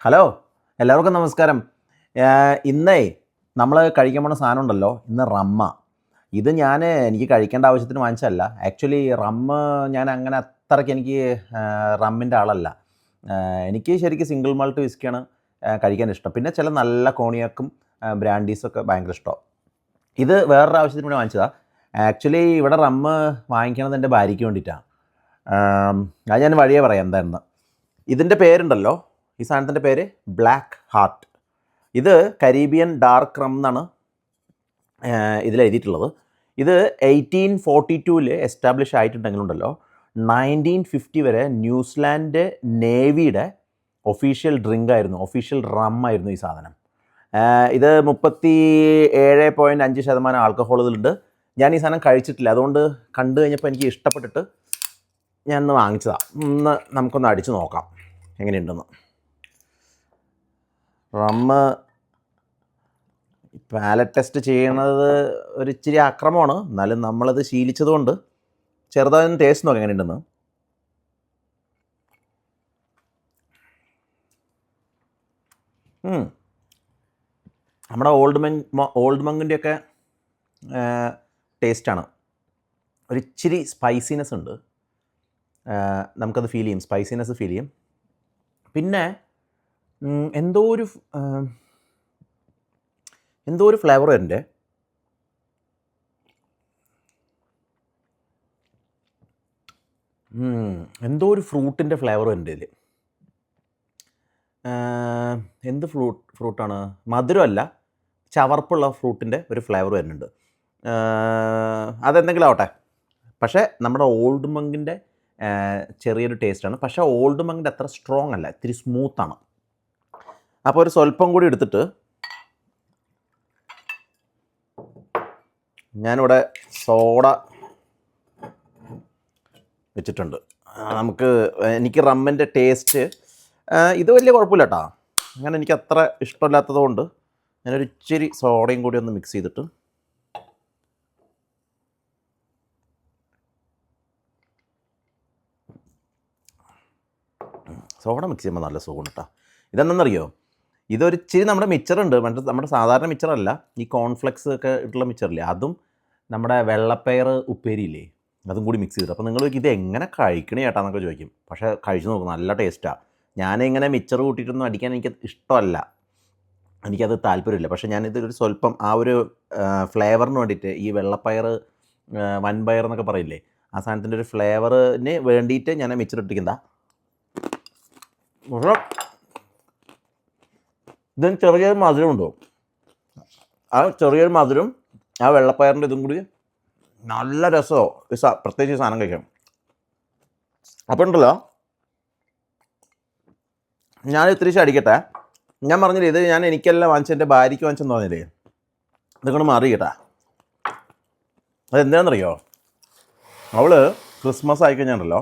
Hello, എല്ലാവർക്കും നമസ്കാരം. ഇന്നേ നമ്മൾ കഴിക്കാൻ പോണ സാധനം ഉണ്ടല്ലോ, ഇന്ന് റമ്മ. ഇത് എനിക്ക് കഴിക്കേണ്ട ആവശ്യത്തിന് വാങ്ങിച്ചതല്ല. ആക്ച്വലി ഞാൻ അങ്ങനെ അത്രയ്ക്ക് എനിക്ക് റമ്മിൻ്റെ ആളല്ല. എനിക്ക് ശരിക്കും സിംഗിൾ മാൾട്ട് വിസ്ക്കിയാണ് കഴിക്കാൻ ഇഷ്ടം. പിന്നെ ചില നല്ല കോണിയാക്കും ബ്രാൻഡീസൊക്കെ ഭയങ്കര ഇഷ്ടമാണ്. ഇത് വേറൊരു ആവശ്യത്തിന് വേണ്ടി വാങ്ങിച്ചതാണ്. ആക്ച്വലി ഇവിടെ വാങ്ങിക്കണത് എൻ്റെ ഭാര്യയ്ക്ക് വേണ്ടിയിട്ടാണ്. അത് ഞാൻ വഴിയേ പറയാം എന്താണെന്ന്. ഇതിൻ്റെ പേരുണ്ടല്ലോ, ഈ സാധനത്തിൻ്റെ പേര് ബ്ലാക്ക് ഹാർട്ട്. ഇത് കരീബിയൻ ഡാർക്ക് റം എന്നാണ് ഇതിലെഴുതിയിട്ടുള്ളത്. ഇത് 1842 എസ്റ്റാബ്ലിഷ് ആയിട്ടുണ്ടെങ്കിലുണ്ടല്ലോ 1950 വരെ ന്യൂസിലാൻഡ് നേവിയുടെ ഒഫീഷ്യൽ ഡ്രിങ്ക് ആയിരുന്നു, ഒഫീഷ്യൽ റം ആയിരുന്നു ഈ സാധനം. ഇത് 37.5% ആൽക്കഹോൾ ഇതിലുണ്ട്. ഞാൻ ഈ സാധനം കഴിച്ചിട്ടില്ല, അതുകൊണ്ട് കണ്ടു കഴിഞ്ഞപ്പോൾ എനിക്ക് ഇഷ്ടപ്പെട്ടിട്ട് ഞാൻ ഇന്ന് വാങ്ങിച്ചതാണ്. നമുക്കൊന്ന് അടിച്ച് നോക്കാം എങ്ങനെയുണ്ടെന്ന്. റമ്മ് പാലറ്റ് ടെസ്റ്റ് ചെയ്യണത് ഒരു ഇച്ചിരി അക്രമമാണ്, എന്നാലും നമ്മളത് ശീലിച്ചതുകൊണ്ട് ചെറുതായൊന്ന് ടേസ്റ്റ് നോക്കാം എങ്ങനെയുണ്ടെന്ന്. നമ്മുടെ ഓൾഡ് മങ്ങിൻ്റെയൊക്കെ ടേസ്റ്റാണ്. ഒരിച്ചിരി സ്പൈസിനെസ് ഉണ്ട്, നമുക്കത് ഫീൽ ചെയ്യും, സ്പൈസിനെസ് ഫീൽ ചെയ്യും. പിന്നെ എന്തോ ഒരു ഫ്ലേവർ വരുന്നുണ്ട്. എന്തോ ഒരു ഫ്രൂട്ടിൻ്റെ ഫ്ലേവർ വരുന്നുണ്ട് ഇതിൽ. എന്ത് ഫ്രൂട്ടാണ്? മധുരമല്ല, ചവർപ്പുള്ള ഫ്രൂട്ടിൻ്റെ ഒരു ഫ്ലേവർ വരുന്നുണ്ട്. അതെന്തെങ്കിലും ആവട്ടെ. പക്ഷേ നമ്മുടെ ഓൾഡ് മങ്കിൻ്റെ ചെറിയൊരു ടേസ്റ്റാണ്. പക്ഷേ ഓൾഡ് മങ്കിൻ്റെ അത്ര സ്ട്രോങ് അല്ല, ഇത്തിരി സ്മൂത്താണ്. അപ്പോൾ ഒരു സ്വല്പം കൂടി എടുത്തിട്ട് ഞാനിവിടെ സോഡ വെച്ചിട്ടുണ്ട്. എനിക്ക് റമ്മിൻ്റെ ടേസ്റ്റ് ഇത് വലിയ കുഴപ്പമില്ല കേട്ടോ. അങ്ങനെ എനിക്ക് അത്ര ഇഷ്ടമില്ലാത്തത് കൊണ്ട് ഞാനൊരു ഇച്ചിരി സോഡയും കൂടി ഒന്ന് മിക്സ് ചെയ്തിട്ട് സോഡ മിക്സ് ചെയ്യുമ്പോൾ നല്ല സുഖമാണ് കേട്ടോ. ഇതെന്തെന്നറിയോ, ഇതൊരിച്ചിരി നമ്മുടെ മിച്ചറുണ്ട്, നമ്മുടെ സാധാരണ മിച്ചറല്ല, ഈ കോൺഫ്ലെക്സ് ഒക്കെ ഇട്ടുള്ള മിച്ചറില്ലേ, അതും നമ്മുടെ വെള്ളപ്പയർ ഉപ്പേരിയില്ലേ, അതും കൂടി മിക്സ് ചെയ്തിട്ട്. അപ്പോൾ നിങ്ങൾ ഇത് എങ്ങനെ കഴിക്കണേ ചേട്ടാന്നൊക്കെ ചോദിക്കും. പക്ഷേ കഴിച്ച് നോക്കും, നല്ല ടേസ്റ്റാണ്. ഞാനിങ്ങനെ മിച്ചർ കൂട്ടിയിട്ടൊന്നും അടിക്കാൻ എനിക്ക് ഇഷ്ടമല്ല, എനിക്കത് താല്പര്യമില്ല. പക്ഷേ ഞാനിതൊരു സ്വല്പം ആ ഒരു ഫ്ലേവറിന് വേണ്ടിയിട്ട്, ഈ വെള്ളപ്പയർ വൻപയർ എന്നൊക്കെ പറയില്ലേ, ആ സാധനത്തിൻ്റെ ഒരു ഫ്ലേവറിന് വേണ്ടിയിട്ട് ഞാൻ മിച്ചർ ഇട്ടിരിക്കുന്നതാ. ഇതിന് ചെറിയൊരു മധുരമുണ്ടോ, ആ ചെറിയൊരു മധുരം ആ വെള്ളപ്പയറിൻ്റെ ഇതും കൂടി നല്ല രസമോ പ്രത്യേകിച്ച് ഈ സാധനം കഴിക്കാം. അപ്പോൾ ഉണ്ടല്ലോ, ഞാൻ ഇത്തിരി അടിക്കട്ടെ. ഞാൻ പറഞ്ഞില്ലേ, ഇത് എനിക്കല്ല വാങ്ങിച്ച, എൻ്റെ ഭാര്യയ്ക്ക് വാങ്ങിച്ചെന്ന് പറഞ്ഞില്ലേ, ഇതൊക്കെ മാറി കേട്ടാ. അതെന്താണെന്നറിയോ, അവൾ ക്രിസ്മസ് ആയിക്കഴിഞ്ഞാണല്ലോ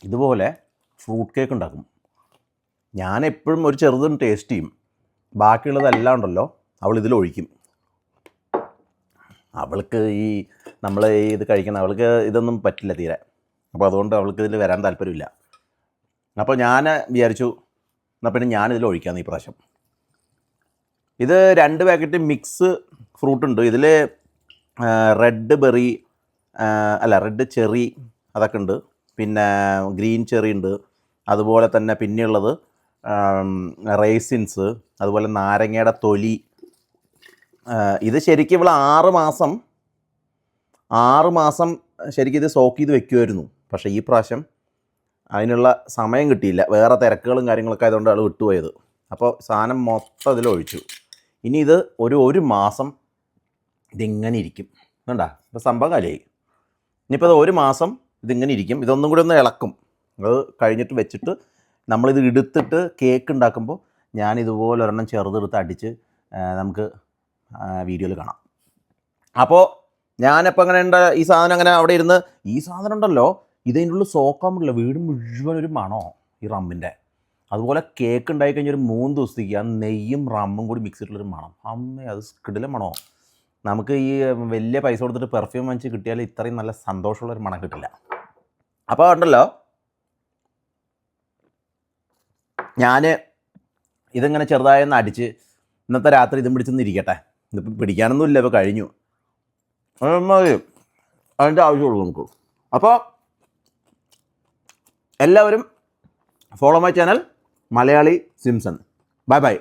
ഇതുപോലെ ഫ്രൂട്ട് കേക്ക് ഉണ്ടാക്കും. ഞാൻ എപ്പോഴും ഒരു ചെറുതും ടേസ്റ്റ് ചെയ്യും, ബാക്കിയുള്ളതെല്ലാം ഉണ്ടല്ലോ അവൾ ഇതിലൊഴിക്കും. അവൾക്ക് നമ്മൾ ഇത് കഴിക്കണം, അവൾക്ക് ഇതൊന്നും പറ്റില്ല തീരെ. അപ്പോൾ അതുകൊണ്ട് അവൾക്ക് ഇതിൽ വരാൻ താല്പര്യമില്ല. അപ്പോൾ ഞാൻ വിചാരിച്ചു എന്നാൽ പിന്നെ ഞാനിതിൽ ഒഴിക്കാമെന്ന് ഈ പ്രാവശ്യം. ഇത് 2 പാക്കറ്റ് മിക്സ് ഫ്രൂട്ട് ഉണ്ട് ഇതിൽ. റെഡ് ചെറി അതൊക്കെ ഉണ്ട്, പിന്നെ ഗ്രീൻ ചെറി ഉണ്ട്, അതുപോലെ തന്നെ പിന്നെയുള്ളത് റേസിൻസ്, അതുപോലെ നാരങ്ങയുടെ തൊലി. ഇത് ശരിക്കും ഇവിടെ 6 മാസം ശരിക്കും ഇത് സോക്ക് ചെയ്ത് വെക്കുമായിരുന്നു. പക്ഷേ ഈ പ്രാവശ്യം അതിനുള്ള സമയം കിട്ടിയില്ല, വേറെ തിരക്കുകളും കാര്യങ്ങളൊക്കെ ആയതുകൊണ്ട് ആൾ വിട്ടുപോയത്. അപ്പോൾ സാധനം മൊത്തം ഇതിലൊഴിച്ചു. ഇനി ഇത് ഒരു മാസം ഇതിങ്ങനെ ഇരിക്കും. വേണ്ട, ഇപ്പോൾ സംഭവം കാലിയായി. ഇനിയിപ്പോൾ അത് 1 മാസം ഇതിങ്ങനെ ഇരിക്കും. ഇതൊന്നും കൂടി ഒന്ന് ഇളക്കും. അത് കഴിഞ്ഞിട്ട് വെച്ചിട്ട് നമ്മളിത് എടുത്തിട്ട് കേക്ക് ഉണ്ടാക്കുമ്പോൾ ഞാനിതുപോലെ ഒരെണ്ണം ചെറുതെടുത്ത് അടിച്ച് നമുക്ക് വീഡിയോയിൽ കാണാം. അപ്പോൾ ഞാനിപ്പോൾ അങ്ങനെ ഈ സാധനം അങ്ങനെ അവിടെ ഇരുന്ന്, ഈ സാധനം ഉണ്ടല്ലോ ഇതിൻ്റെ ഉള്ളിൽ സോക്കാൻ പറ്റില്ല, വീട് മുഴുവൻ ഒരു മണോ ഈ റമ്മിൻ്റെ. അതുപോലെ കേക്ക് ഉണ്ടായി കഴിഞ്ഞാൽ ഒരു 3 ദിവസത്തേക്ക് ആ നെയ്യും റമ്മും കൂടി മിക്സ് ചെയ്തിട്ടുള്ളൊരു മണം, അമ്മേ അത് കിടില മണോ. നമുക്ക് ഈ വലിയ പൈസ കൊടുത്തിട്ട് പെർഫ്യൂം വാങ്ങിച്ച് കിട്ടിയാൽ ഇത്രയും നല്ല സന്തോഷമുള്ളൊരു മണം കിട്ടില്ല. അപ്പോൾ ഉണ്ടല്ലോ, ഞാൻ ഇതിങ്ങനെ ചെറുതായൊന്ന് അടിച്ച് ഇന്നത്തെ രാത്രി ഇതും പിടിച്ചൊന്നിരിക്കട്ടെ. ഇതിപ്പോൾ പിടിക്കാനൊന്നുമില്ല, ഇപ്പോൾ കഴിഞ്ഞു. മതി, അതിൻ്റെ ആവശ്യമുള്ളൂ നമുക്ക്. അപ്പോൾ എല്ലാവരും follow my channel Malayali Simpson. Bye bye.